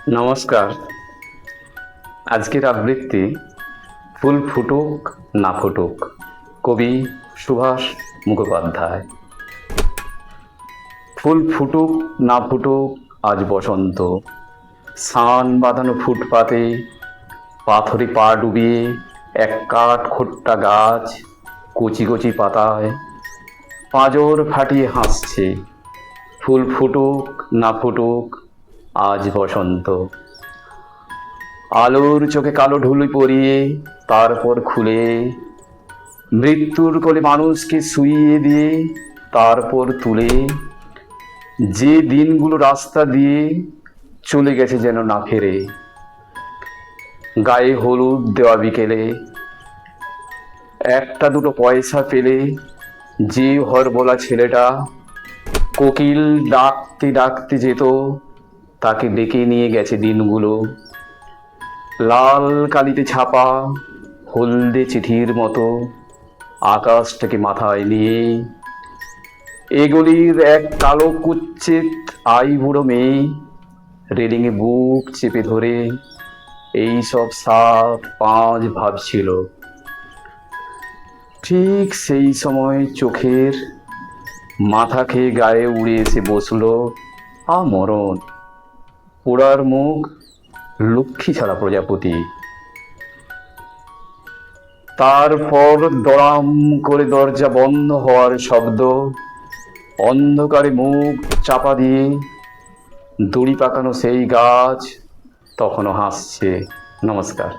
নমস্কার। আজকের আবৃত্তি ফুল ফুটুক না ফুটুক, কবি সুভাষ মুখোপাধ্যায়। ফুল ফুটুক না ফুটুক আজ বসন্ত, সান বাঁধানো ফুটপাতে পাথরে পা ডুবিয়ে এক কাঠ খোট্টা গাছ কচি কচি পাতায় পাঁজর ফাটিয়ে হাসছে। ফুল ফুটুক না ফুটুক আজ বসন্ত। আলোর চোখে কালো ঢুলি পরিয়ে তারপর খুলে মৃত্যুর কোলে মানুষকে শুইয়ে দিয়ে তারপর তুলে যে দিনগুলো রাস্তা দিয়ে চলে গেছে যেন না ফেরে। গায়ে হলুদ দেওয়া বিকেলে একটা দুটো পয়সা পেলে যে হরবোলা ছেলেটা কোকিল ডাকতে ডাকতে যেত, তাকে ডেকে নিয়ে গেছে দিনগুলো। লাল কালিতে ছাপা হলদে চিঠির মতো আকাশটাকে মাথায় নিয়ে এগুলির এক কালো কুচ্ছিত আইবুড়ো মেয়ে রেলিংয়ে বুক চেপে ধরে এই সব 7-5 ভাবছিল। ঠিক সেই সময় চোখের মাথা খেয়ে গায়ে উড়ে এসে বসলো মরণ, পোড়ার মুখ লক্ষ্মী ছাড়া প্রজাপতি। তারপর দড়াম করে দরজা বন্ধ হওয়ার শব্দ, অন্ধকারে মুখ চাপা দিয়ে দড়ি পাকানো সেই গাছ তখনও হাসছে। নমস্কার।